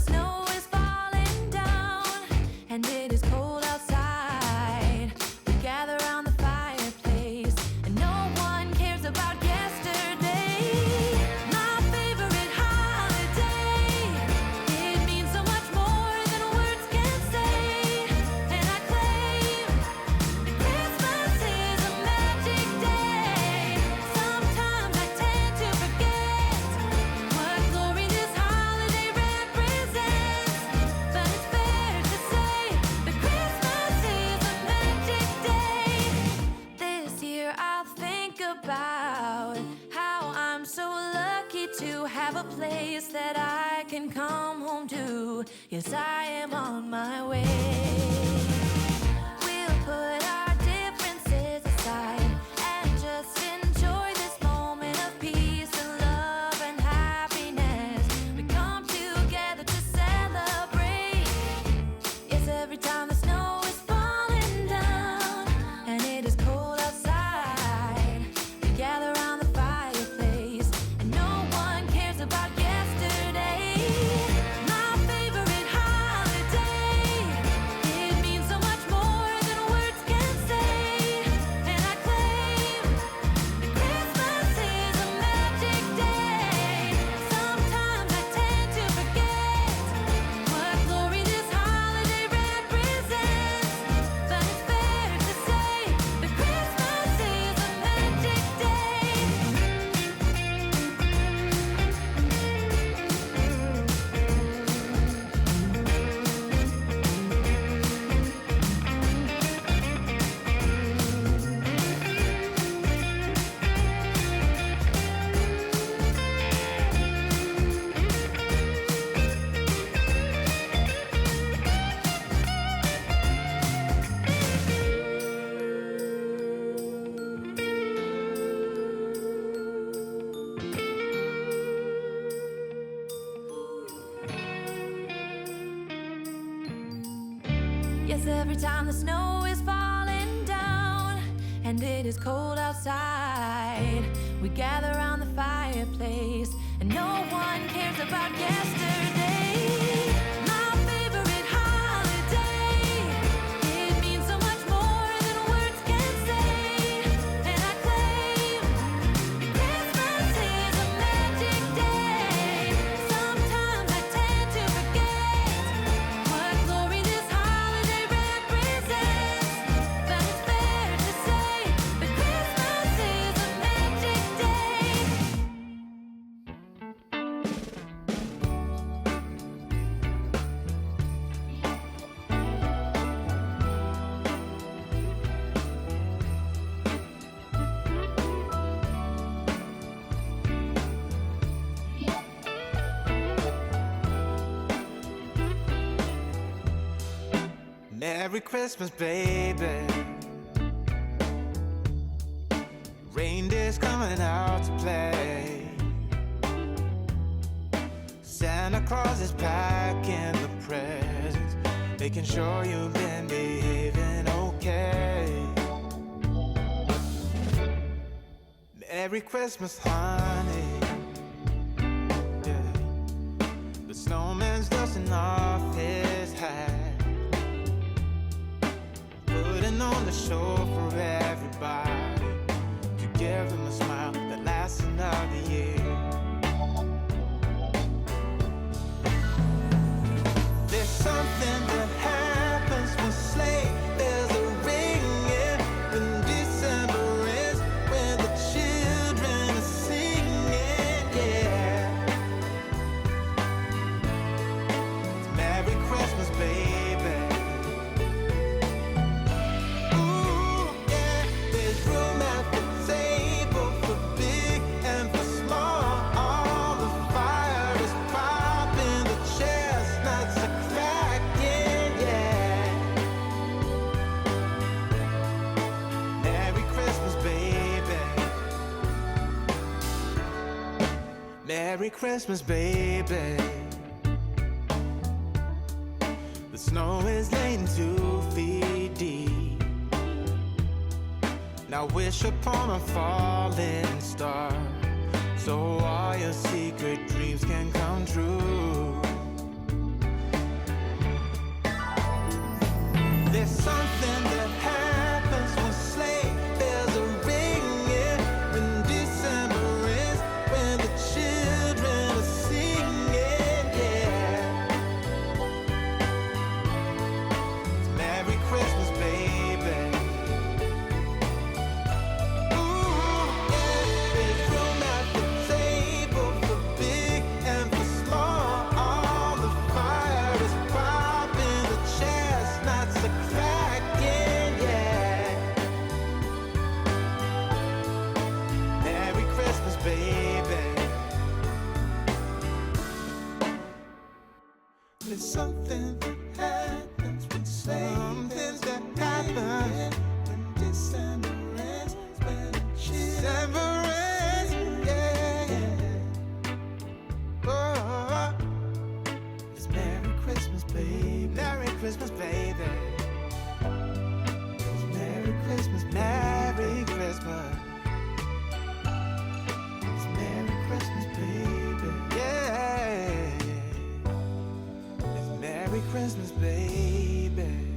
snow is falling down and it is cold outside. We gather around the fireplace and no one cares about yesterday. My favorite holiday, it means so much more than words can say. And I claim that Christmas is a magic day. Sometimes I tend to forget what glory this holiday represents, but it's fair to say that Christmas is a magic day. This year I'll think about how I'm so lucky to have a place that I can come home to. Yes, I am on my way. We'll put our differences aside and just enjoy this moment of peace and love and happiness. We come together to celebrate. Yes, every time the snow is falling down and it is cold outside, we gather around the fireplace and no one cares about yesterday. My favorite holiday, it means so much more than words can say. And I claim that Christmas is a magic day. Sometimes I tend to forget what glory this holiday represents, but it's fair to say that Christmas is a magic day. Yes, every time the snow is falling down and it is cold outside, we gather around the fireplace and no one cares about yesterday. My favorite holiday, it means so much more than words can say. And I claim that Christmas is a magic day. Sometimes I tend to forget what glory this holiday represents, but it's fair to say that Christmas is a magic day. Merry Christmas, baby. Reindeer's coming out to play. Santa Claus is packing the presents, making sure you've been behaving okay. Merry Christmas, honey. Yeah. The snowman's dusting off his hat, putting on the show for everybody, to give them a smile that lasts another year. There's something that happens when sleigh bells are ringing, when December ends, when the children are singing, yeah. It's Merry Christmas, baby. Ooh, yeah. There's room at the table for big and for small. All the fire is popping, the chestnuts are cracking, yeah. Merry Christmas, baby. Merry Christmas, baby. The snow is laying 2 feet deep. Now wish upon a falling star, so all your secret dreams can come true. It's something that happens when something that happens when December ends, when December ends, yeah. Oh, it's Merry Christmas, baby. Merry Christmas, baby. It's Merry Christmas, Merry Christmas. It's Merry Christmas, baby. Yeah. It's Merry Christmas, baby.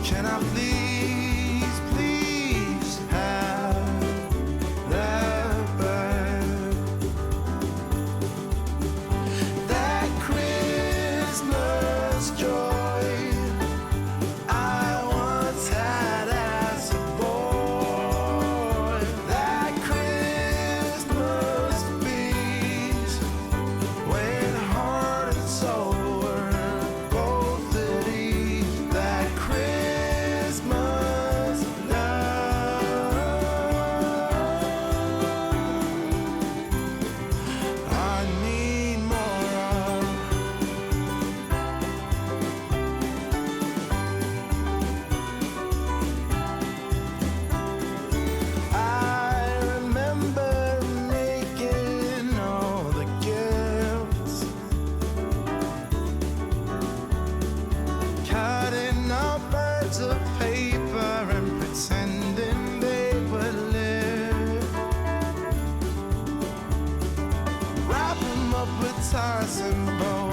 Can I please, please have that bird? That Christmas joy I once had as a boy. That Christmas peace when heart and soul were both at ease. That Christmas love I need more of. I remember making all the gifts, cutting out birds of paper and pretending they would live. Wrap 'em up with ties and bows.